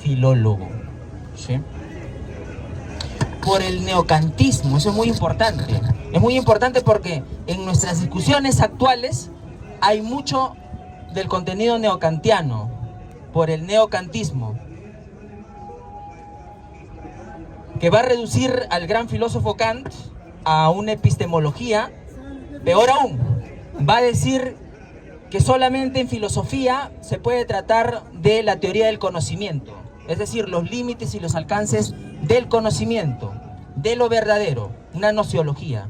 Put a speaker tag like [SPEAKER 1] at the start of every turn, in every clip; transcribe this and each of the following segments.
[SPEAKER 1] filólogo, ¿sí? Por el neocantismo. Eso es muy importante. Es muy importante porque en nuestras discusiones actuales hay mucho del contenido neocantiano, por el neocantismo, que va a reducir al gran filósofo Kant a una epistemología. Peor aún, va a decir que solamente en filosofía se puede tratar de la teoría del conocimiento, es decir, los límites y los alcances del conocimiento, de lo verdadero, una nociología.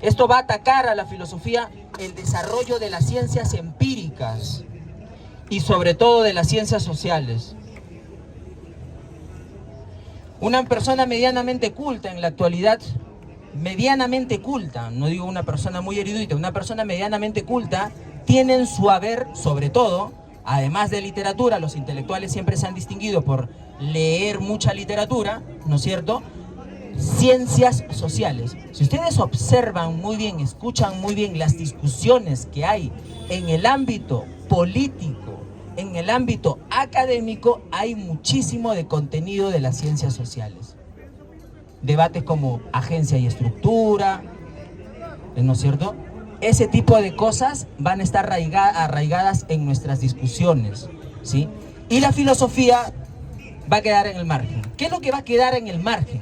[SPEAKER 1] Esto va a atacar a la filosofía el desarrollo de las ciencias empíricas y sobre todo de las ciencias sociales. Una persona medianamente culta en la actualidad, medianamente culta, no digo una persona muy erudita, una persona medianamente culta, tiene en su haber, sobre todo, además de literatura, los intelectuales siempre se han distinguido por leer mucha literatura, ¿no es cierto?, ciencias sociales. Si ustedes observan muy bien, escuchan muy bien las discusiones que hay en el ámbito político, en el ámbito académico, hay muchísimo de contenido de las ciencias sociales. Debates como agencia y estructura, ¿no es cierto? Ese tipo de cosas van a estar arraigadas en nuestras discusiones, ¿sí? Y la filosofía va a quedar en el margen. ¿Qué es lo que va a quedar en el margen?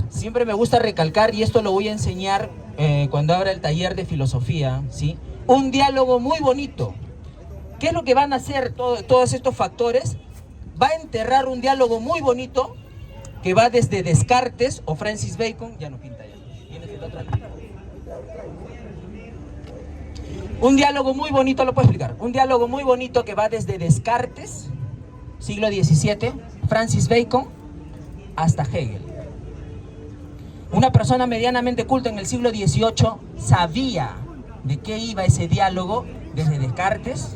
[SPEAKER 1] Siempre me gusta recalcar, y esto lo voy a enseñar cuando abra el taller de filosofía, ¿sí? Un diálogo muy bonito. ¿Qué es lo que van a hacer todos estos factores? Va a enterrar un diálogo muy bonito que va desde Descartes o Francis Bacon, ya no pinta ya. ¿Tienes el otro aquí? Un diálogo muy bonito, lo puedo explicar. Un diálogo muy bonito que va desde Descartes, siglo XVII, Francis Bacon, hasta Hegel. Una persona medianamente culta en el siglo XVIII sabía de qué iba ese diálogo desde Descartes,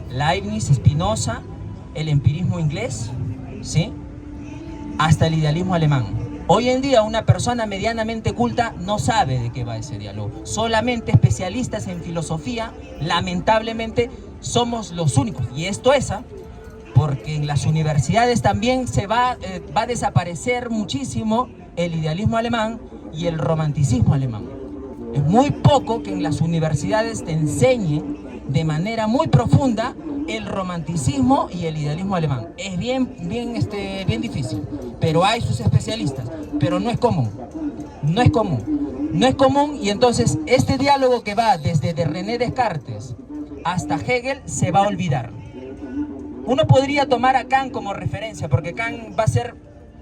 [SPEAKER 1] Leibniz, Spinoza, el empirismo inglés, ¿sí?, hasta el idealismo alemán. Hoy en día una persona medianamente culta no sabe de qué va ese diálogo. Solamente especialistas en filosofía, lamentablemente, somos los únicos. Y esto es, porque en las universidades también va a desaparecer muchísimo el idealismo alemán y el romanticismo alemán. Es muy poco que en las universidades te enseñen de manera muy profunda el romanticismo y el idealismo alemán. Es bien difícil, pero hay sus especialistas, pero no es común. No es común, y entonces este diálogo que va desde René Descartes hasta Hegel se va a olvidar. Uno podría tomar a Kant como referencia, porque Kant va a ser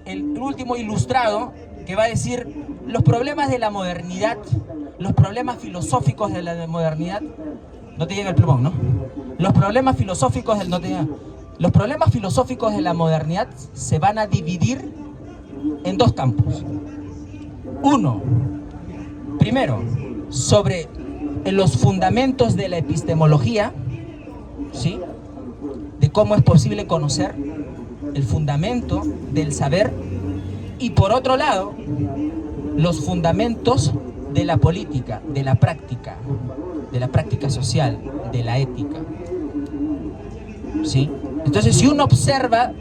[SPEAKER 1] el último ilustrado que va a decir los problemas de la modernidad, los problemas filosóficos de la modernidad. No te llega el plumón, ¿no? Los problemas filosóficos de la modernidad se van a dividir en dos campos. Uno, primero, sobre los fundamentos de la epistemología, ¿sí?, de cómo es posible conocer, el fundamento del saber, y por otro lado, los fundamentos de la política, de la práctica social, de la ética, ¿sí? Entonces, si uno observa,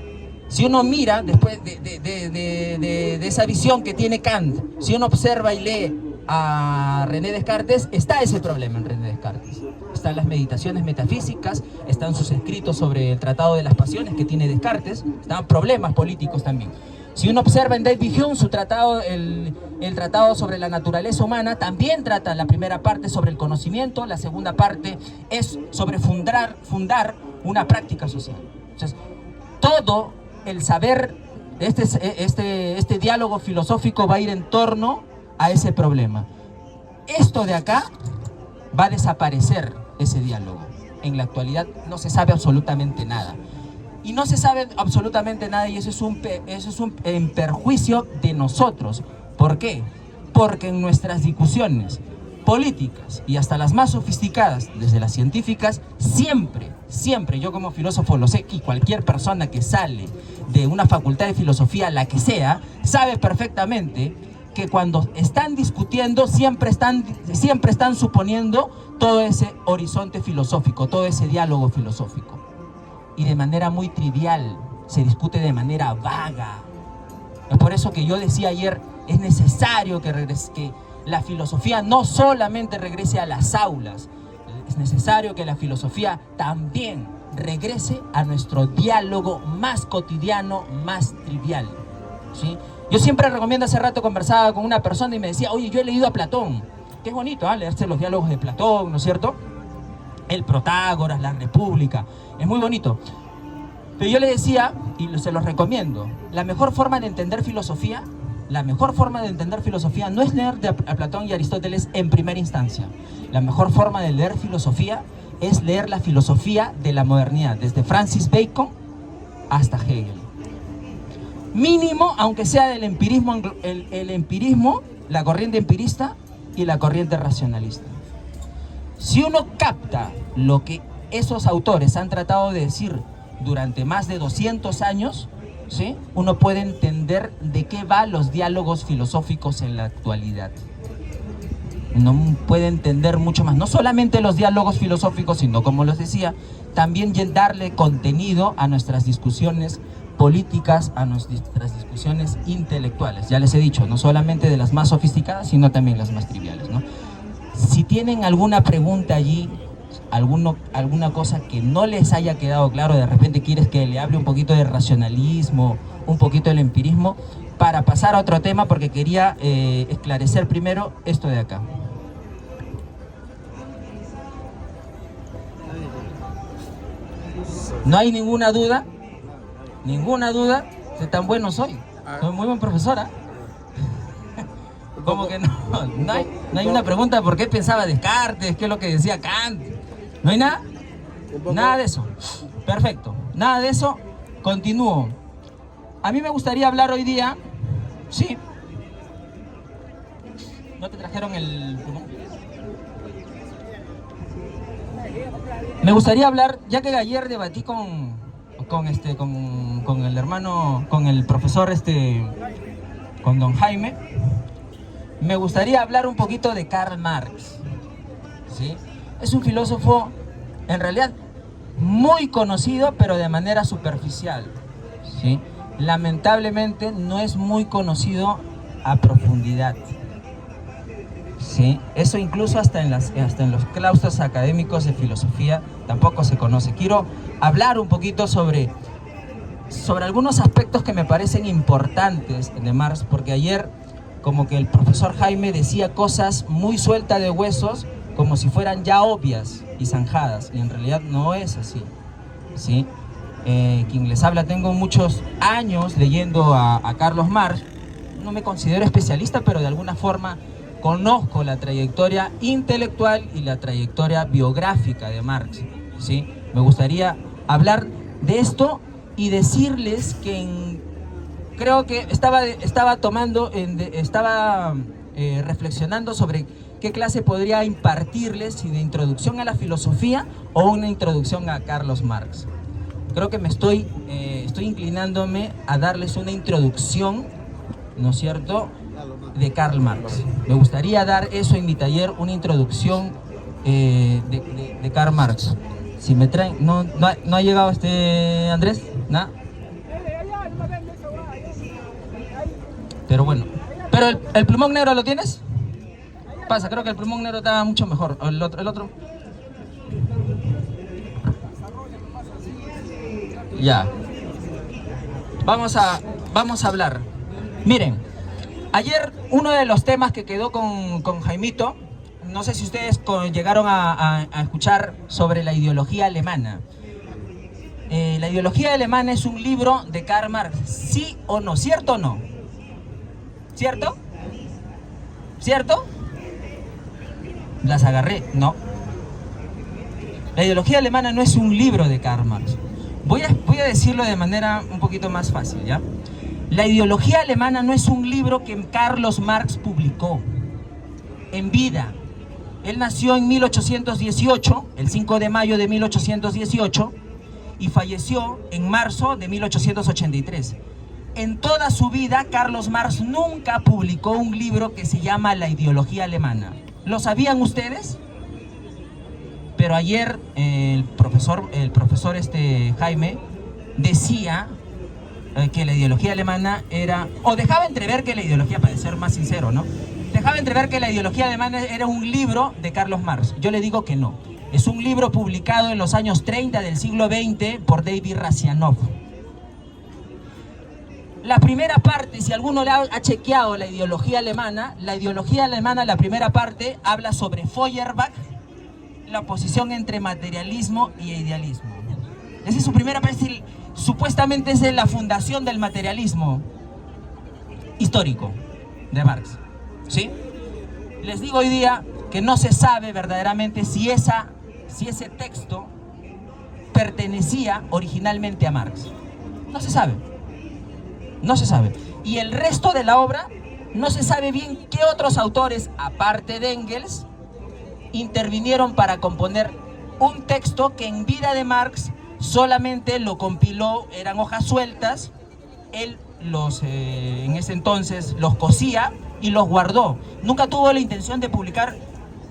[SPEAKER 1] si uno mira, después de esa visión que tiene Kant, si uno observa y lee a René Descartes, está ese problema en René Descartes. Están las meditaciones metafísicas, están sus escritos sobre el Tratado de las Pasiones que tiene Descartes, están problemas políticos también. Si uno observa en David Hume su tratado, el tratado sobre la naturaleza humana, también trata la primera parte sobre el conocimiento, la segunda parte es sobre fundar una práctica social. Entonces, todo el saber, este diálogo filosófico va a ir en torno a ese problema. Esto de acá va a desaparecer, ese diálogo. En la actualidad no se sabe absolutamente nada. Y no se sabe absolutamente nada, y eso es un perjuicio de nosotros. ¿Por qué? Porque en nuestras discusiones políticas y hasta las más sofisticadas, desde las científicas, siempre, yo como filósofo lo sé, y cualquier persona que sale de una facultad de filosofía, la que sea, sabe perfectamente que cuando están discutiendo siempre están suponiendo todo ese horizonte filosófico, todo ese diálogo filosófico. Y de manera muy trivial, se discute de manera vaga. Es por eso que yo decía ayer, es necesario que la filosofía no solamente regrese a las aulas, es necesario que la filosofía también regrese a nuestro diálogo más cotidiano, más trivial, ¿sí? Yo siempre recomiendo, hace rato conversaba con una persona y me decía, oye, yo he leído a Platón, que es bonito, ¿eh? Leerse los diálogos de Platón, ¿no es cierto? El Protágoras, la República, es muy bonito. Pero yo le decía, y se los recomiendo, la mejor forma de entender filosofía no es leer a Platón y Aristóteles en primera instancia. La mejor forma de leer filosofía es leer la filosofía de la modernidad, desde Francis Bacon hasta Hegel. Mínimo, aunque sea del empirismo, el empirismo, la corriente empirista y la corriente racionalista. Si uno capta lo que esos autores han tratado de decir durante más de 200 años, ¿sí?, uno puede entender de qué van los diálogos filosóficos en la actualidad. Uno puede entender mucho más, no solamente los diálogos filosóficos, sino, como les decía, también darle contenido a nuestras discusiones políticas, a nuestras discusiones intelectuales. Ya les he dicho, no solamente de las más sofisticadas, sino también las más triviales, ¿no? Si tienen alguna pregunta allí, alguna cosa que no les haya quedado claro, de repente quieres que le hable un poquito de racionalismo, un poquito del empirismo, para pasar a otro tema, porque quería esclarecer primero esto de acá. No hay ninguna duda, de tan bueno soy muy buen profesora. ¿Cómo que no? No hay una pregunta por qué pensaba Descartes, qué es lo que decía Kant. ¿No hay nada? Nada de eso. Perfecto. Nada de eso. Continúo. A mí me gustaría hablar hoy día. Sí. ¿No te trajeron el plumón? Me gustaría hablar, ya que ayer debatí con el hermano, con el profesor, con don Jaime. Me gustaría hablar un poquito de Karl Marx, ¿sí? Es un filósofo, en realidad, muy conocido, pero de manera superficial, ¿sí? Lamentablemente, no es muy conocido a profundidad, ¿sí? Eso incluso hasta en los claustros académicos de filosofía tampoco se conoce. Quiero hablar un poquito sobre algunos aspectos que me parecen importantes de Marx, porque ayer como que el profesor Jaime decía cosas muy sueltas de huesos, como si fueran ya obvias y zanjadas, y en realidad no es así, ¿sí? Quien les habla, tengo muchos años leyendo a Carlos Marx. No me considero especialista, pero de alguna forma conozco la trayectoria intelectual y la trayectoria biográfica de Marx, ¿sí? Me gustaría hablar de esto y decirles que creo que estaba reflexionando sobre qué clase podría impartirles, si de introducción a la filosofía o una introducción a Carlos Marx. Creo que estoy inclinándome a darles una introducción, ¿no es cierto?, de Karl Marx. Me gustaría dar eso en mi taller, una introducción de Karl Marx. Si me traen, no ha llegado Andrés, ¿nada? Pero bueno, pero el plumón negro ¿lo tienes? Pasa, creo que el plumón negro está mucho mejor. El otro. Ya. Vamos a hablar. Miren, ayer uno de los temas que quedó con Jaimito, no sé si ustedes llegaron a escuchar sobre la ideología alemana. La ideología alemana es un libro de Karl Marx, ¿sí o no? ¿Cierto o no? ¿Cierto? ¿Cierto? Las agarré, no. La ideología alemana no es un libro de Karl Marx. Voy a decirlo de manera un poquito más fácil, ¿ya? La ideología alemana no es un libro que Carlos Marx publicó en vida. Él nació en 1818, el 5 de mayo de 1818, y falleció en marzo de 1883. En toda su vida, Carlos Marx nunca publicó un libro que se llama La ideología alemana. ¿Lo sabían ustedes? Pero ayer el profesor Jaime decía que la ideología alemana era, o dejaba entrever que la ideología, para ser más sincero, ¿no? Dejaba entrever que la ideología alemana era un libro de Carlos Marx. Yo le digo que no. Es un libro publicado en los años 30 del siglo XX por David Razianow. La primera parte, si alguno le ha chequeado la ideología alemana, la primera parte, habla sobre Feuerbach, la oposición entre materialismo y idealismo. Esa es su primera parte, supuestamente es la fundación del materialismo histórico de Marx, ¿sí? Les digo hoy día que no se sabe verdaderamente si ese texto pertenecía originalmente a Marx. No se sabe. No se sabe. Y el resto de la obra, no se sabe bien qué otros autores, aparte de Engels, intervinieron para componer un texto que en vida de Marx solamente lo compiló, eran hojas sueltas, él en ese entonces los cosía y los guardó. Nunca tuvo la intención de publicar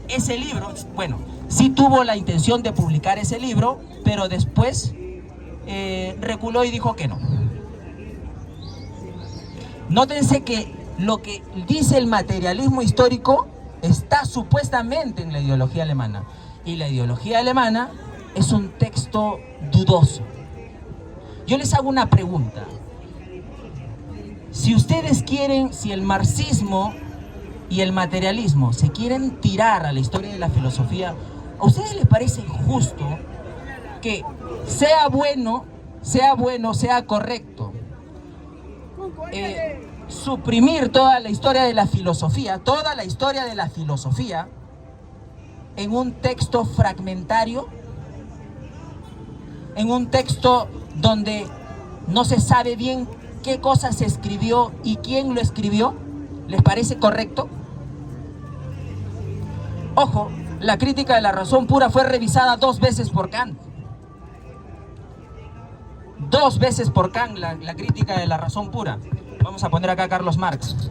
[SPEAKER 1] ese libro. Bueno, sí tuvo la intención de publicar ese libro, pero después reculó y dijo que no. Nótense que lo que dice el materialismo histórico está supuestamente en la ideología alemana. Y la ideología alemana es un texto dudoso. Yo les hago una pregunta. Si ustedes quieren, si el marxismo y el materialismo se quieren tirar a la historia de la filosofía, ¿a ustedes les parece justo que sea bueno, sea correcto, suprimir toda la historia de la filosofía, en un texto fragmentario, en un texto donde no se sabe bien qué cosa se escribió y quién lo escribió? ¿Les parece correcto? Ojo, la crítica de la razón pura fue revisada 2 veces por Kant. 2 veces por Kant la crítica de la razón pura. Vamos a poner acá a Carlos Marx.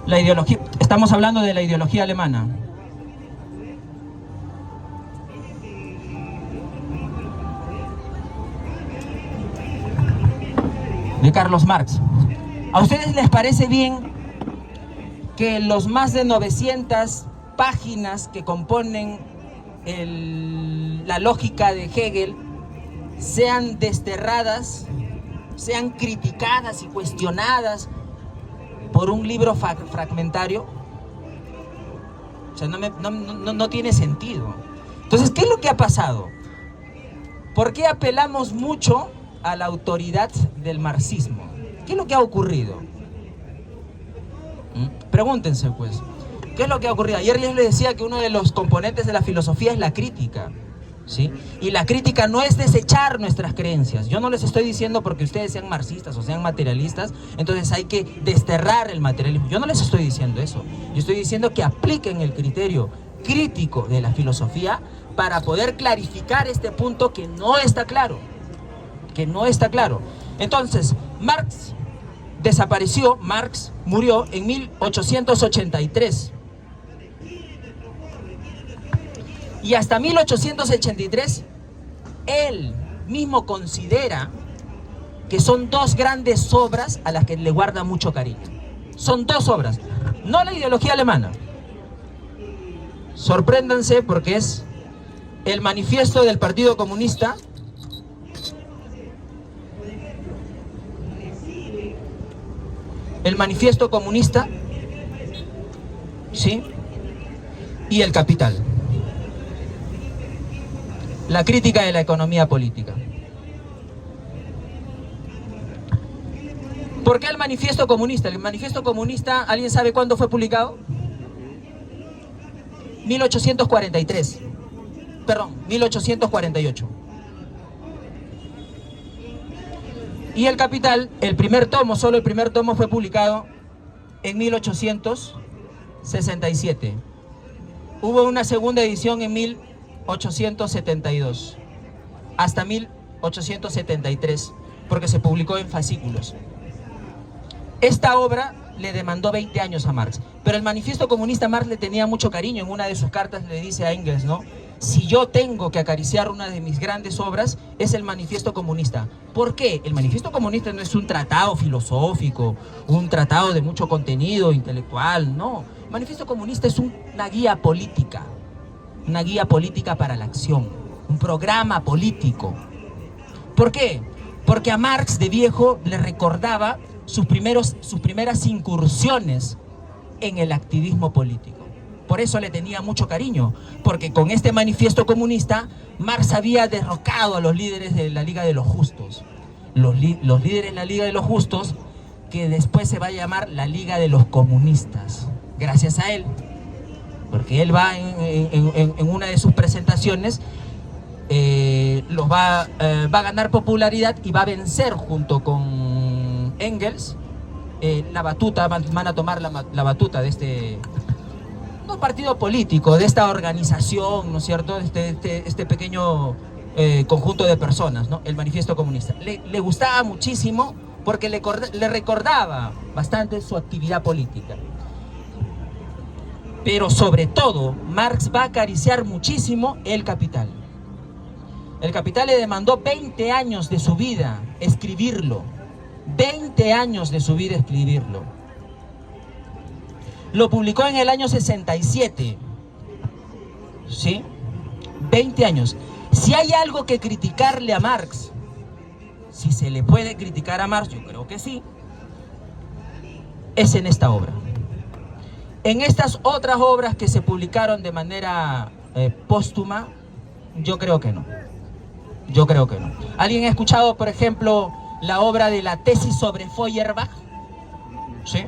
[SPEAKER 1] La ideología, estamos hablando de la ideología alemana. De Carlos Marx. ¿A ustedes les parece bien que los más de 900 páginas que componen la lógica de Hegel sean desterradas, sean criticadas y cuestionadas por un libro fragmentario? O sea, no tiene sentido. Entonces, ¿qué es lo que ha pasado? ¿Por qué apelamos mucho a la autoridad del marxismo? ¿Qué es lo que ha ocurrido? Pregúntense, pues, ¿qué es lo que ha ocurrido? Ayer les decía que uno de los componentes de la filosofía es la crítica, ¿sí? Y la crítica no es desechar nuestras creencias. Yo no les estoy diciendo porque ustedes sean marxistas o sean materialistas, entonces hay que desterrar el materialismo. Yo no les estoy diciendo eso. Yo estoy diciendo que apliquen el criterio crítico de la filosofía para poder clarificar este punto que no está claro. Entonces, Marx desapareció, Marx murió en 1883. Y hasta 1883, él mismo considera que son 2 grandes obras a las que le guarda mucho cariño. Son 2 obras, no la ideología alemana. Sorpréndanse porque es el manifiesto del Partido Comunista, el manifiesto comunista, ¿sí? Y el Capital. La crítica de la economía política. ¿Por qué el manifiesto comunista? El manifiesto comunista, ¿alguien sabe cuándo fue publicado? 1843. Perdón, 1848. Y el Capital, el primer tomo, solo el primer tomo fue publicado en 1867. Hubo una segunda edición en 1872, hasta 1873, porque se publicó en fascículos. Esta obra le demandó 20 años a Marx, pero el manifiesto comunista Marx le tenía mucho cariño. En una de sus cartas le dice a Engels, ¿no? si yo tengo que acariciar una de mis grandes obras, es el Manifiesto Comunista. ¿Por qué? El Manifiesto Comunista no es un tratado filosófico, un tratado de mucho contenido intelectual, no. El Manifiesto Comunista es una guía política para la acción, un programa político. ¿Por qué? Porque a Marx de viejo le recordaba sus primeras incursiones en el activismo político. Por eso le tenía mucho cariño, porque con este Manifiesto Comunista Marx había derrocado a los líderes de la Liga de los Justos. Los líderes de la Liga de los Justos, que después se va a llamar la Liga de los Comunistas, gracias a él. Porque él va en una de sus presentaciones, va a ganar popularidad y va a vencer junto con Engels la batuta, van a tomar la batuta de este... no partido político, de esta organización, ¿no es cierto?, este pequeño conjunto de personas, ¿no? El Manifiesto Comunista. Le gustaba muchísimo porque le recordaba bastante su actividad política. Pero sobre todo, Marx va a acariciar muchísimo El Capital. El Capital le demandó 20 años de su vida escribirlo. 20 años de su vida escribirlo. Lo publicó en el año 67, ¿sí? 20 años. Si hay algo que criticarle a Marx, si se le puede criticar a Marx, yo creo que sí, es en esta obra. En estas otras obras que se publicaron de manera póstuma, yo creo que no. Yo creo que no. ¿Alguien ha escuchado, por ejemplo, la obra de la tesis sobre Feuerbach? ¿Sí?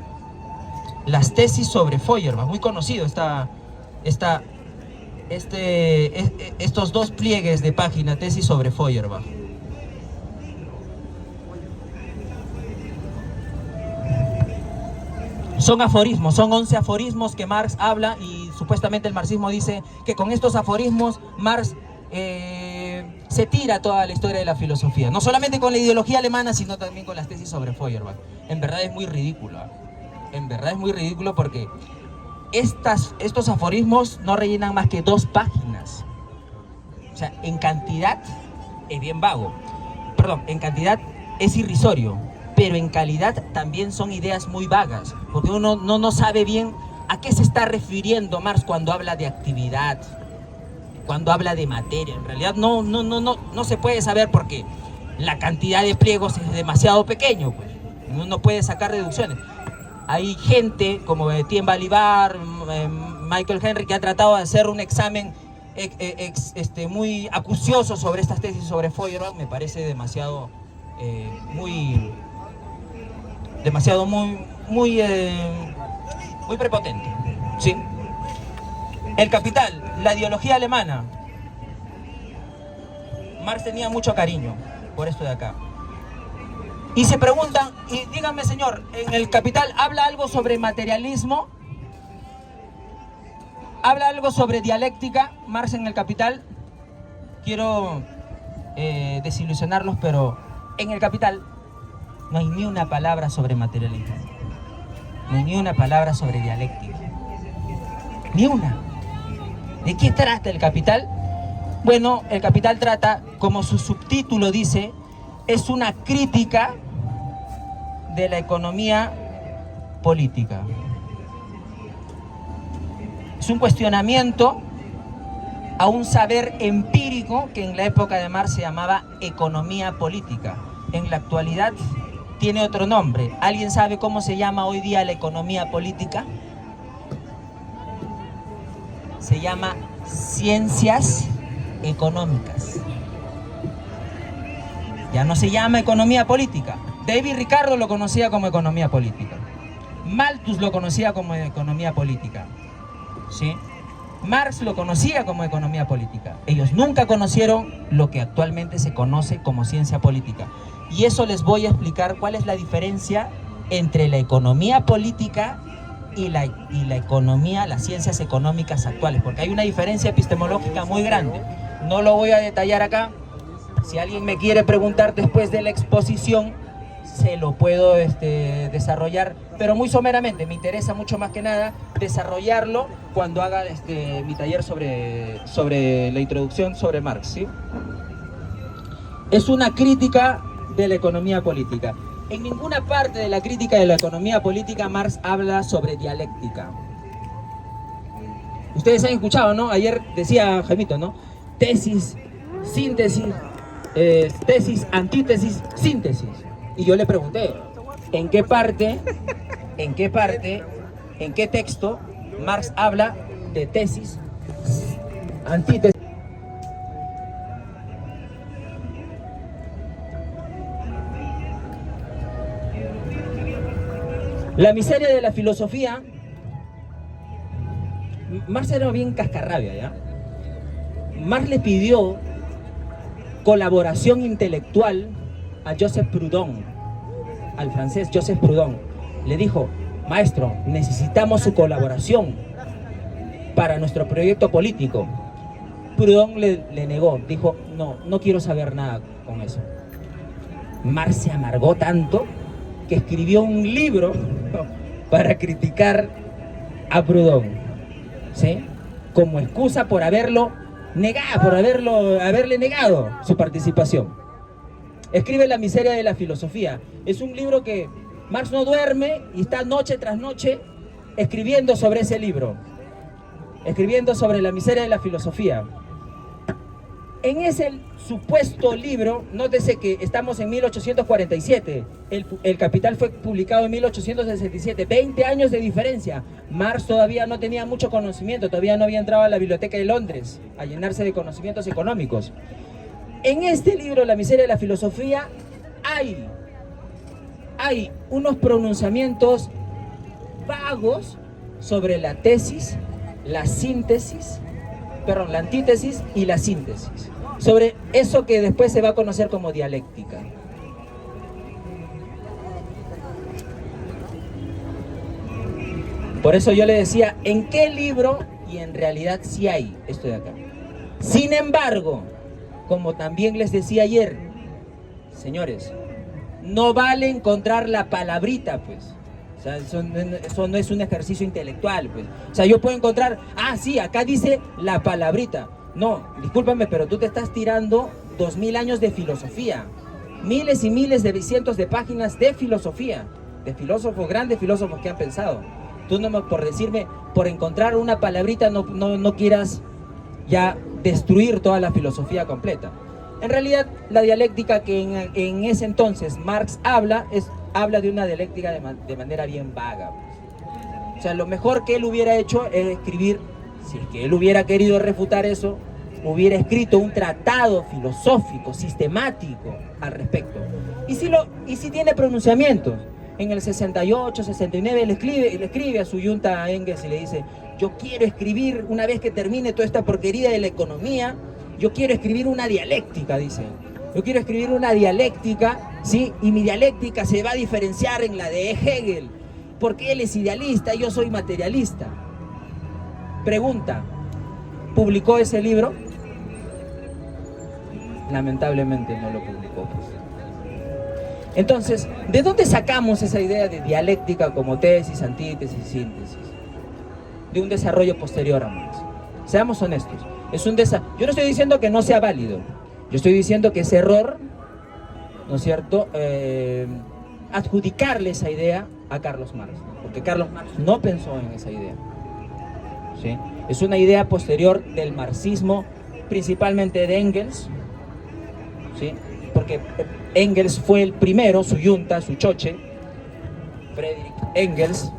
[SPEAKER 1] Las tesis sobre Feuerbach, muy conocido estos dos pliegues de página, tesis sobre Feuerbach. Son aforismos, son 11 aforismos que Marx habla, y supuestamente el marxismo dice que con estos aforismos Marx se tira toda la historia de la filosofía, no solamente con la ideología alemana, sino también con las tesis sobre Feuerbach. En verdad es muy ridículo. En verdad es muy ridículo porque estos aforismos no rellenan más que 2 páginas. O sea, en cantidad es bien vago. Perdón, en cantidad es irrisorio, pero en calidad también son ideas muy vagas, porque uno no sabe bien a qué se está refiriendo Marx cuando habla de actividad, cuando habla de materia. En realidad no se puede saber porque la cantidad de pliegos es demasiado pequeño, pues. Uno no puede sacar deducciones. Hay gente como Etienne Balibar, Michael Henry, que ha tratado de hacer un examen muy acucioso sobre estas tesis sobre Feuerbach. Me parece demasiado muy prepotente, ¿sí? El Capital, la ideología alemana. Marx tenía mucho cariño por esto de acá. Y se preguntan, y díganme, señor, ¿en El Capital habla algo sobre materialismo? ¿Habla algo sobre dialéctica, Marx, en El Capital? Quiero desilusionarlos, pero en El Capital no hay ni una palabra sobre materialismo. No hay ni una palabra sobre dialéctica. Ni una. ¿De qué trata El Capital? Bueno, El Capital trata, como su subtítulo dice, es una crítica de la economía política. Es un cuestionamiento a un saber empírico que en la época de Marx se llamaba economía política. En la actualidad tiene otro nombre. ¿Alguien sabe cómo se llama hoy día la economía política? Se llama ciencias económicas. Ya no se llama economía política. David Ricardo lo conocía como economía política. Malthus lo conocía como economía política. ¿Sí? Marx lo conocía como economía política. Ellos nunca conocieron lo que actualmente se conoce como ciencia política. Y eso les voy a explicar cuál es la diferencia entre la economía política y la economía, las ciencias económicas actuales, porque hay una diferencia epistemológica muy grande. No lo voy a detallar acá. Si alguien me quiere preguntar después de la exposición, se lo puedo desarrollar, pero muy someramente. Me interesa mucho más que nada desarrollarlo cuando haga mi taller sobre la introducción sobre Marx, ¿sí? Es una crítica de la economía política. En ninguna parte de la crítica de la economía política Marx habla sobre dialéctica. Ustedes han escuchado, ¿no? Ayer decía Jaimito, ¿no? Tesis, síntesis, tesis, antítesis, síntesis. Y yo le pregunté, ¿en qué texto Marx habla de tesis, antítesis? La miseria de la filosofía. Marx era bien cascarrabia, ¿ya? Marx le pidió colaboración intelectual a Joseph Proudhon, al francés Joseph Proudhon. Le dijo, maestro, necesitamos su colaboración para nuestro proyecto político. Proudhon le negó, dijo, no quiero saber nada con eso. Marx se amargó tanto que escribió un libro para criticar a Proudhon, ¿sí? Como excusa por haberlo negado, haberle negado su participación. Escribe La miseria de la filosofía. Es un libro que Marx no duerme y está noche tras noche escribiendo sobre ese libro, escribiendo sobre la miseria de la filosofía. En ese supuesto libro, nótese que estamos en 1847, el Capital fue publicado en 1867, 20 años de diferencia. Marx todavía no tenía mucho conocimiento, todavía no había entrado a la Biblioteca de Londres a llenarse de conocimientos económicos. En este libro, La miseria de la filosofía, hay unos pronunciamientos vagos sobre la tesis, la síntesis, perdón, la antítesis y la síntesis, sobre eso que después se va a conocer como dialéctica. Por eso yo le decía, ¿en qué libro? Y en realidad sí hay esto de acá. Sin embargo, como también les decía ayer, señores, no vale encontrar la palabrita, pues. O sea, eso no es un ejercicio intelectual, pues. O sea, yo puedo encontrar, sí, acá dice la palabrita. No, discúlpame, pero tú te estás tirando 2000 años de filosofía. Miles y miles de cientos de páginas de filosofía. De filósofos, grandes filósofos que han pensado. Tú no por decirme, por encontrar una palabrita no quieras ya destruir toda la filosofía completa. En realidad, la dialéctica que en ese entonces Marx habla de una dialéctica de manera bien vaga. O sea, lo mejor que él hubiera hecho es escribir, si es que él hubiera querido refutar eso, hubiera escrito un tratado filosófico, sistemático al respecto. Y si tiene pronunciamientos. En el 68, 69, le escribe a su yunta a Engels y le dice, yo quiero escribir, una vez que termine toda esta porquería de la economía, yo quiero escribir una dialéctica, dice. Yo quiero escribir una dialéctica, ¿sí? Y mi dialéctica se va a diferenciar en la de Hegel, porque él es idealista y yo soy materialista. Pregunta, ¿publicó ese libro? Lamentablemente no lo publicó, pues. Entonces, ¿de dónde sacamos esa idea de dialéctica como tesis, antítesis, síntesis? De un desarrollo posterior a Marx. Seamos honestos. Yo no estoy diciendo que no sea válido. Yo estoy diciendo que es error, ¿no es cierto?, adjudicarle esa idea a Carlos Marx. Porque Carlos Marx no pensó en esa idea, ¿sí? Es una idea posterior del marxismo, principalmente de Engels, ¿sí? Porque Engels fue el primero, su yunta, su choche, Friedrich Engels.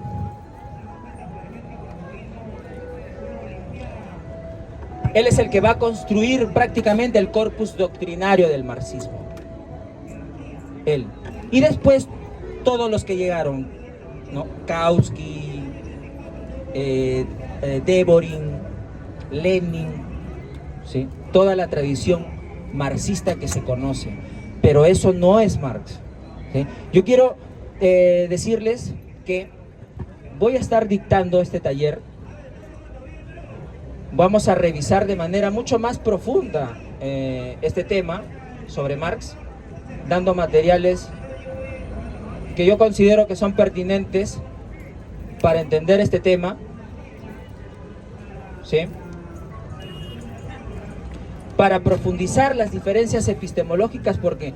[SPEAKER 1] Él es el que va a construir prácticamente el corpus doctrinario del marxismo. Él. Y después todos los que llegaron, ¿no? Kautsky, Deborin, Lenin, ¿sí? Toda la tradición marxista que se conoce. Pero eso no es Marx, ¿sí? Yo quiero decirles que voy a estar dictando este taller. Vamos a revisar de manera mucho más profunda este tema sobre Marx, dando materiales que yo considero que son pertinentes para entender este tema. ¿sí? Para profundizar las diferencias epistemológicas, porque,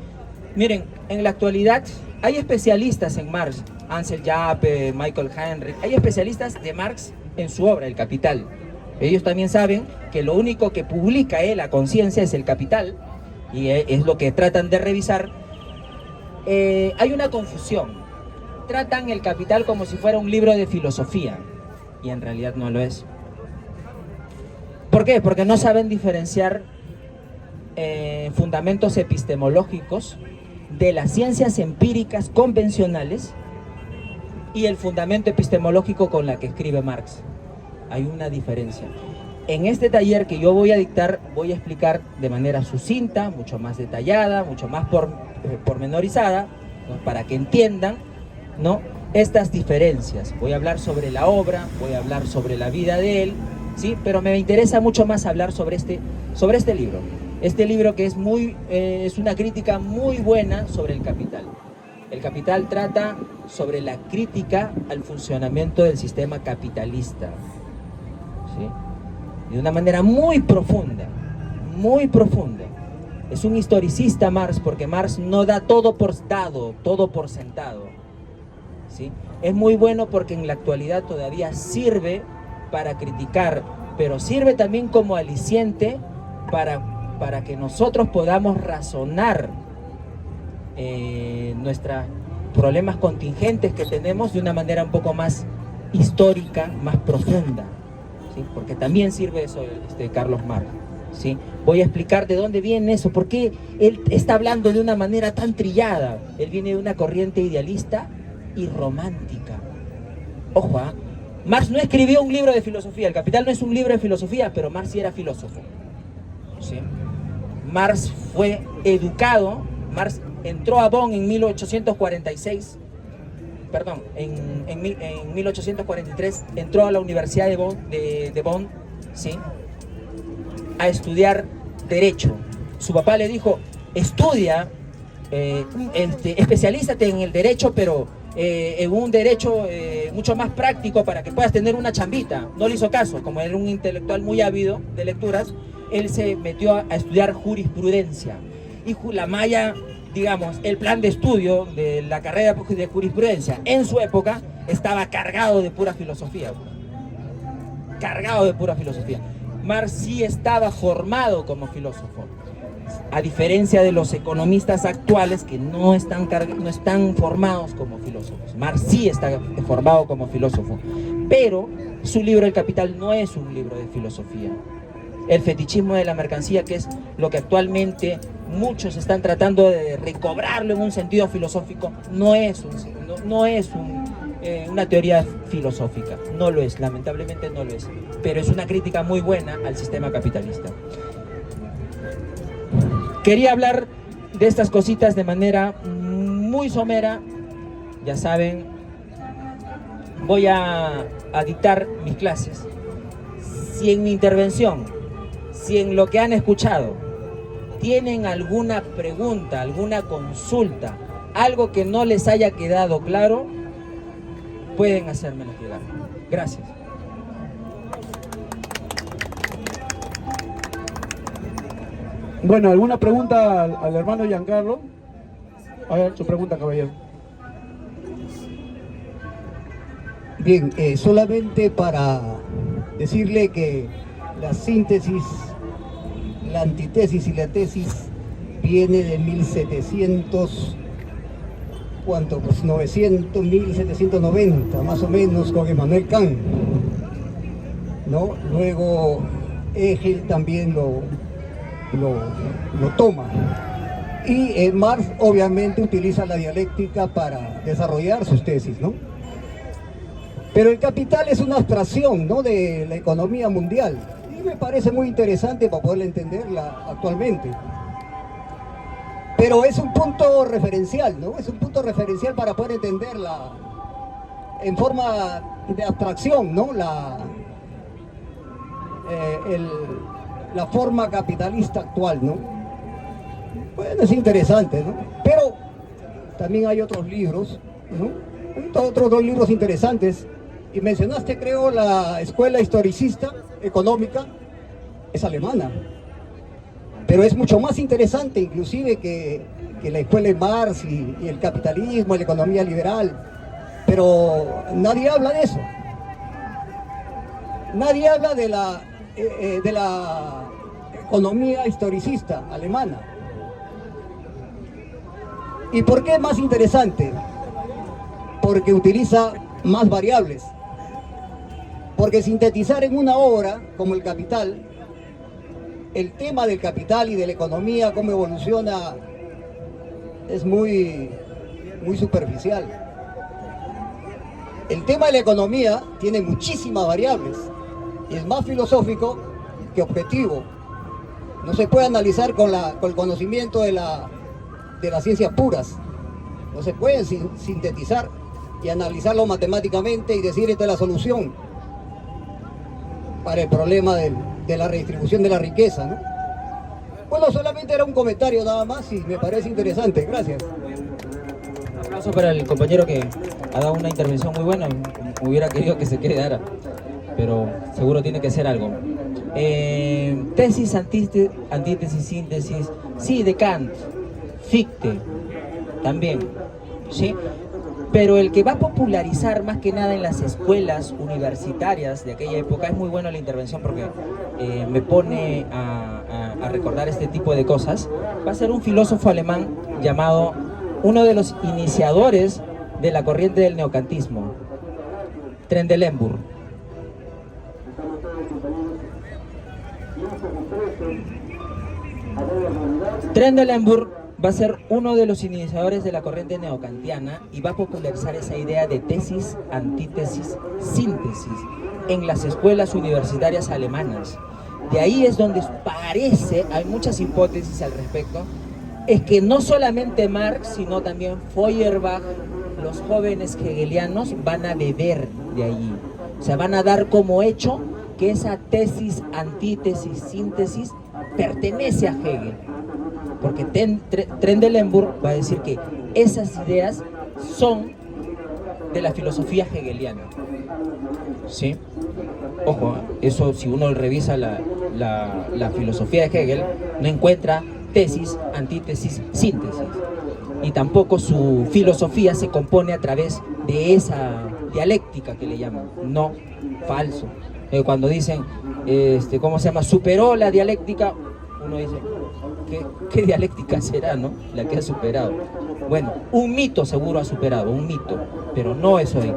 [SPEAKER 1] miren, en la actualidad hay especialistas en Marx, Ansel Jappe, Michael Henry, hay especialistas de Marx en su obra, El Capital. Ellos también saben que lo único que publica él a conciencia es El Capital, y es lo que tratan de revisar. Hay una confusión. Tratan El Capital como si fuera un libro de filosofía, y en realidad no lo es. ¿Por qué? Porque no saben diferenciar fundamentos epistemológicos de las ciencias empíricas convencionales y el fundamento epistemológico con la que escribe Marx. Hay una diferencia. En este taller que yo voy a dictar, voy a explicar de manera sucinta, mucho más detallada, mucho más pormenorizada, ¿no? Para que entiendan, ¿no?, estas diferencias. Voy a hablar sobre la obra, voy a hablar sobre la vida de él, ¿sí? Pero me interesa mucho más hablar sobre este libro. Este libro que es una crítica muy buena sobre El Capital. El Capital trata sobre la crítica al funcionamiento del sistema capitalista, ¿sí? De una manera muy profunda, muy profunda. Es un historicista Marx, porque Marx no da todo por dado, todo por sentado, ¿sí? Es muy bueno porque en la actualidad todavía sirve para criticar, pero sirve también como aliciente para que nosotros podamos razonar nuestros problemas contingentes que tenemos de una manera un poco más histórica, más profunda, ¿sí? Porque también sirve eso Carlos Marx, ¿sí? Voy a explicar de dónde viene eso, por qué él está hablando de una manera tan trillada. Él viene de una corriente idealista y romántica. Ojo, ¿eh? Marx no escribió un libro de filosofía. El Capital no es un libro de filosofía, pero Marx sí era filósofo, ¿sí? Marx fue educado. Marx entró a Bonn en 1846, perdón, en 1843 entró a la Universidad de Bonn, ¿sí?, a estudiar Derecho. Su papá le dijo: estudia, especialízate en el Derecho, pero en un Derecho mucho más práctico para que puedas tener una chambita. No le hizo caso. Como era un intelectual muy ávido de lecturas, él se metió a estudiar jurisprudencia. Y la malla, digamos, el plan de estudio de la carrera de jurisprudencia en su época estaba cargado de pura filosofía. Cargado de pura filosofía. Marx sí estaba formado como filósofo, a diferencia de los economistas actuales que no están formados como filósofos. Marx sí está formado como filósofo, pero su libro El Capital no es un libro de filosofía. El fetichismo de la mercancía, que es lo que actualmente muchos están tratando de recobrarlo en un sentido filosófico, no es una teoría filosófica. No lo es, lamentablemente no lo es. Pero es una crítica muy buena al sistema capitalista. Quería hablar de estas cositas de manera muy somera. Ya saben, voy a dictar mis clases. Si en mi intervención, si en lo que han escuchado tienen alguna pregunta, alguna consulta, algo que no les haya quedado claro, pueden hacérmelo llegar. Gracias.
[SPEAKER 2] Bueno, ¿alguna pregunta al hermano Giancarlo? A ver, su pregunta, caballero.
[SPEAKER 3] Bien, solamente para decirle que la síntesis, la antítesis y la tesis viene de 1700, ¿cuánto? Pues 900, 1790, más o menos, con Immanuel Kant, ¿no? Luego Hegel también lo toma. Y Marx obviamente utiliza la dialéctica para desarrollar sus tesis, ¿no? Pero El Capital es una abstracción, ¿no?, de la economía mundial, y me parece muy interesante para poder entenderla actualmente. Pero es un punto referencial, ¿no? Es un punto referencial para poder entenderla en forma de abstracción, ¿no? La forma capitalista actual, ¿no? Bueno, es interesante, ¿no? Pero también hay otros libros, ¿no? Hay otros dos libros interesantes. Y mencionaste, creo, la escuela historicista. económica es alemana. Pero es mucho más interesante inclusive que la escuela de Marx y el capitalismo, la economía liberal. Pero nadie habla de eso. Nadie habla de la economía historicista alemana. ¿Y por qué es más interesante? Porque utiliza más variables. Porque sintetizar en una obra como El Capital, el tema del capital y de la economía, cómo evoluciona, es muy superficial. El tema de la economía tiene muchísimas variables y es más filosófico que objetivo. No se puede analizar con el conocimiento de las ciencias puras. No se puede sintetizar y analizarlo matemáticamente y decir esta es la solución para el problema de la redistribución de la riqueza, ¿no? Bueno, solamente era un comentario nada más y me parece interesante. Gracias.
[SPEAKER 1] Un aplauso para el compañero que ha dado una intervención muy buena. Hubiera querido que se quedara, pero seguro tiene que hacer algo. Tesis, antítesis, síntesis, sí, de Kant, Fichte, también, ¿sí? Pero el que va a popularizar más que nada en las escuelas universitarias de aquella época, es muy buena la intervención porque me pone a recordar este tipo de cosas, va a ser un filósofo alemán llamado, uno de los iniciadores de la corriente del neocantismo, Trendelenburg. Trendelenburg va a ser uno de los iniciadores de la corriente neocantiana y va a popularizar esa idea de tesis, antítesis, síntesis en las escuelas universitarias alemanas. De ahí es donde parece, hay muchas hipótesis al respecto, es que no solamente Marx, sino también Feuerbach, los jóvenes hegelianos van a beber de allí. O sea, van a dar como hecho que esa tesis, antítesis, síntesis pertenece a Hegel. Porque Trendelenburg va a decir que esas ideas son de la filosofía hegeliana. ¿Sí? Ojo, eso si uno revisa la filosofía de Hegel, no encuentra tesis, antítesis, síntesis. Y tampoco su filosofía se compone a través de esa dialéctica que le llaman. No, falso. Cuando dicen, ¿cómo se llama? Superó la dialéctica, uno dice, ¿qué dialéctica será, no? La que ha superado. Bueno, un mito seguro ha superado, un mito, pero no eso ahí.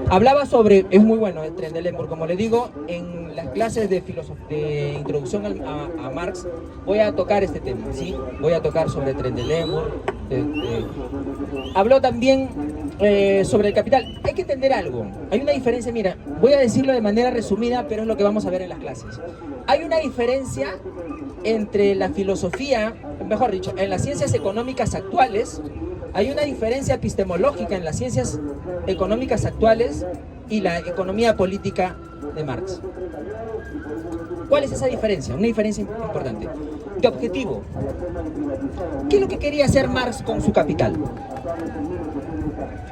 [SPEAKER 1] Hablaba sobre, es muy bueno Trendelenburg, como le digo, en las clases de introducción a Marx voy a tocar este tema, ¿sí? Voy a tocar sobre Trendelenburg. Habló también sobre el capital. Hay que entender algo, hay una diferencia, mira, voy a decirlo de manera resumida, pero es lo que vamos a ver en las clases. Hay una diferencia entre la filosofía, mejor dicho, en las ciencias económicas actuales, hay una diferencia epistemológica en las ciencias económicas actuales y la economía política de Marx. ¿Cuál es esa diferencia? Una diferencia importante. De objetivo. ¿Qué es lo que quería hacer Marx con su Capital?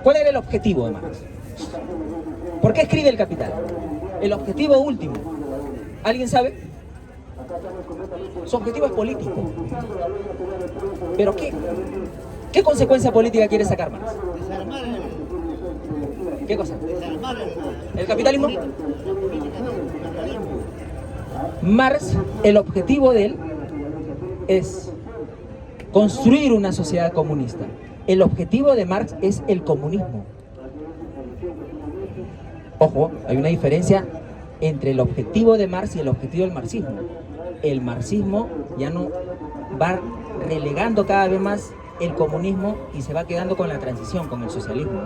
[SPEAKER 1] ¿Cuál era el objetivo de Marx? ¿Por qué escribe el Capital? El objetivo último. ¿Alguien sabe? Su objetivo es político. ¿Pero qué? ¿Qué consecuencia política quiere sacar Marx? ¿Qué cosa? ¿El capitalismo? Marx, el objetivo de él es construir una sociedad comunista. El objetivo de Marx es el comunismo. Ojo, hay una diferencia entre el objetivo de Marx y el objetivo del marxismo. El marxismo ya no va relegando cada vez más el comunismo y se va quedando con la transición, con el socialismo.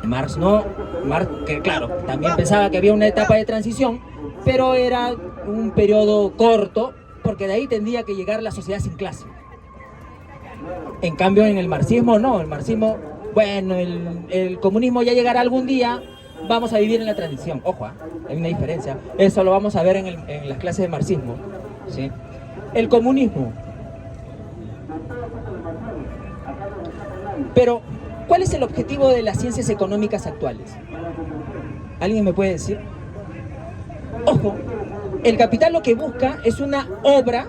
[SPEAKER 1] Marx no, Marx, que claro, también pensaba que había una etapa de transición, pero era un periodo corto, porque de ahí tendría que llegar la sociedad sin clase. En cambio en el marxismo no, el marxismo, bueno, el comunismo ya llegará algún día, vamos a vivir en la transición. Ojo, hay una diferencia, eso lo vamos a ver en las clases de marxismo, ¿sí? El comunismo. Pero, ¿cuál es el objetivo de las ciencias económicas actuales? ¿Alguien me puede decir? Ojo, El Capital lo que busca es una obra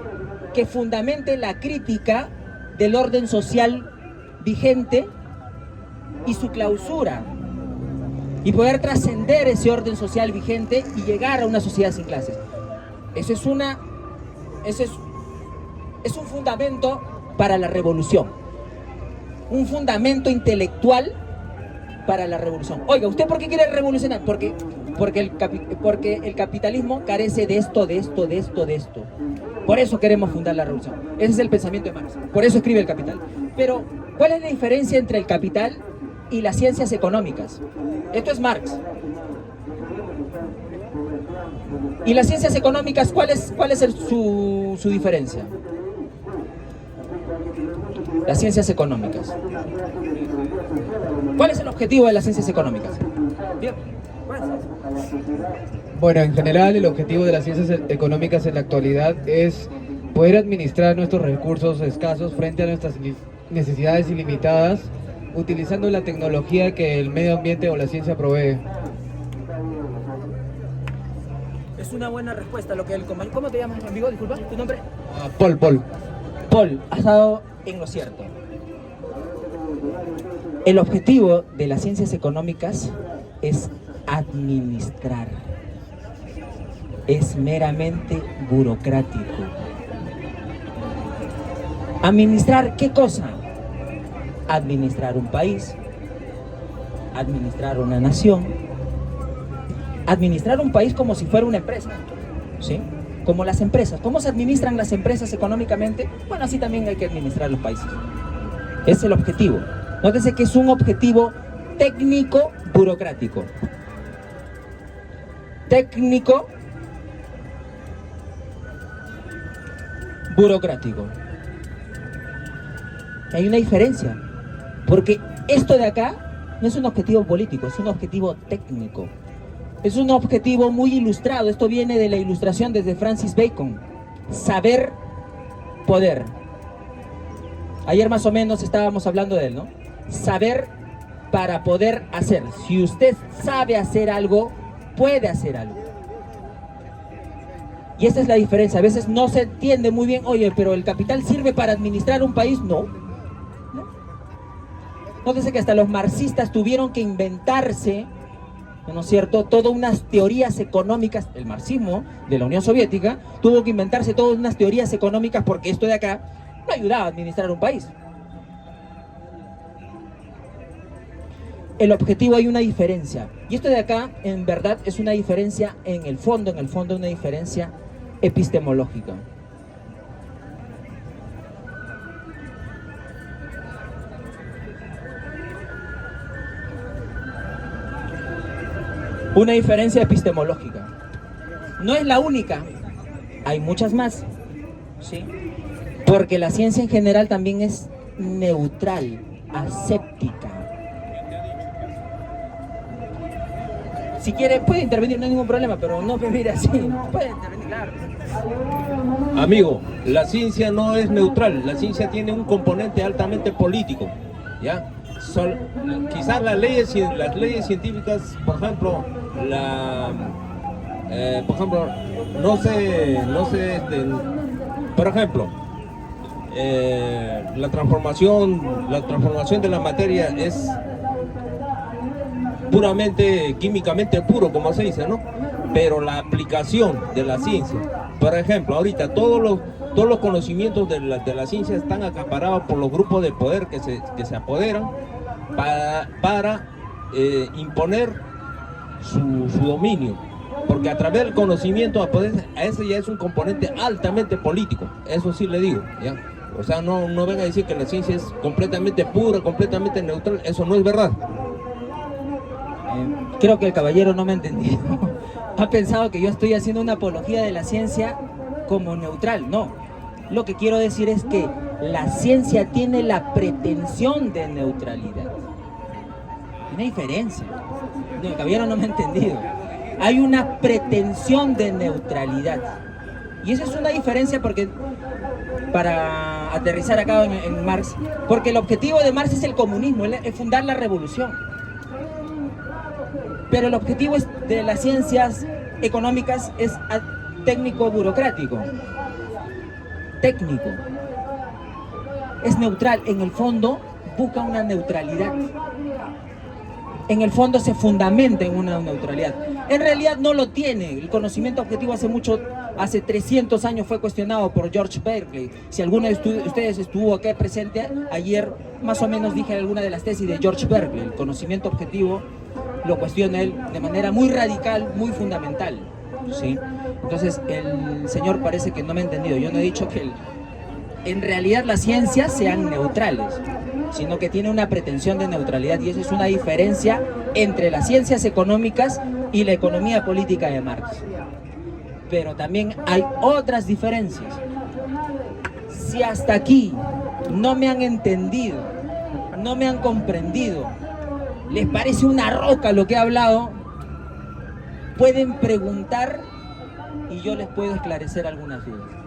[SPEAKER 1] que fundamente la crítica del orden social vigente y su clausura, y poder trascender ese orden social vigente y llegar a una sociedad sin clases. Eso es un fundamento para la revolución, un fundamento intelectual para la revolución. Oiga, ¿usted por qué quiere revolucionar? Porque el capitalismo carece de esto. Por eso queremos fundar la revolución. Ese es el pensamiento de Marx. Por eso escribe El Capital. Pero, ¿cuál es la diferencia entre el capital y las ciencias económicas? Esto es Marx. ¿Y las ciencias económicas, cuál es su diferencia? Las ciencias económicas. ¿Cuál es el objetivo de las ciencias económicas? Bien.
[SPEAKER 4] Bueno, en general el objetivo de las ciencias económicas en la actualidad es poder administrar nuestros recursos escasos frente a nuestras necesidades ilimitadas, utilizando la tecnología que el medio ambiente o la ciencia provee.
[SPEAKER 1] Es una buena respuesta lo que el compañero... ¿Cómo te llamas, amigo? Disculpa, ¿tu nombre?
[SPEAKER 4] Paul.
[SPEAKER 1] Paul, has dado en lo cierto. El objetivo de las ciencias económicas es administrar. Es meramente burocrático. ¿Administrar qué cosa? Administrar un país, administrar una nación, administrar un país como si fuera una empresa, ¿sí? Como las empresas. ¿Cómo se administran las empresas económicamente? Bueno, así también hay que administrar los países. Ese es el objetivo. Nótese que es un objetivo técnico burocrático. Técnico burocrático. Hay una diferencia, porque esto de acá no es un objetivo político, es un objetivo técnico. Es un objetivo muy ilustrado. Esto viene de la ilustración desde Francis Bacon. Saber, poder. Ayer más o menos estábamos hablando de él, ¿no? Saber para poder hacer. Si usted sabe hacer algo, puede hacer algo. Y esa es la diferencia. A veces no se entiende muy bien, oye, pero ¿el capital sirve para administrar un país? No. Nótese que hasta los marxistas tuvieron que inventarse, ¿no es cierto?, todas unas teorías económicas. El marxismo de la Unión Soviética tuvo que inventarse todas unas teorías económicas porque esto de acá no ayudaba a administrar un país. El objetivo, hay una diferencia. Y esto de acá, en verdad, es una diferencia en el fondo una diferencia epistemológica. Una diferencia epistemológica. No es la única, hay muchas más, ¿sí? Porque la ciencia en general también es neutral, aséptica. Si quiere, puede intervenir, no hay ningún problema, pero no me mire así. Puede intervenir, claro.
[SPEAKER 5] Amigo, la ciencia no es neutral, la ciencia tiene un componente altamente político, ¿ya? Quizás las leyes científicas, por ejemplo, por ejemplo, la transformación de la materia es puramente, químicamente puro, como se dice, ¿no? Pero la aplicación de la ciencia, por ejemplo, ahorita todos los conocimientos de la ciencia están acaparados por los grupos de poder que se apoderan para imponer su dominio, porque a través del conocimiento ese ya es un componente altamente político, eso sí le digo, ¿ya? O sea, no venga a decir que la ciencia es completamente pura, completamente neutral, eso no es verdad.
[SPEAKER 1] Creo que el caballero no me ha entendido. Ha pensado que yo estoy haciendo una apología de la ciencia como neutral. No, lo que quiero decir es que la ciencia tiene la pretensión de neutralidad. Hay una diferencia. No, el caballero no me ha entendido. Hay una pretensión de neutralidad. Y esa es una diferencia porque, para aterrizar acá en Marx, porque el objetivo de Marx es el comunismo, es fundar la revolución. Pero el objetivo de las ciencias económicas es técnico-burocrático. Técnico. Es neutral, en el fondo busca una neutralidad. En el fondo se fundamenta en una neutralidad. En realidad no lo tiene. El conocimiento objetivo hace 300 años fue cuestionado por George Berkeley. Si alguno de ustedes estuvo aquí presente, ayer más o menos dije alguna de las tesis de George Berkeley. El conocimiento objetivo lo cuestiona él de manera muy radical, muy fundamental, ¿sí? Entonces el señor parece que no me ha entendido. Yo no he dicho que en realidad las ciencias sean neutrales, sino que tiene una pretensión de neutralidad, y esa es una diferencia entre las ciencias económicas y la economía política de Marx. Pero también hay otras diferencias. Si hasta aquí no me han entendido, no me han comprendido, les parece una roca lo que he hablado, pueden preguntar y yo les puedo esclarecer algunas dudas.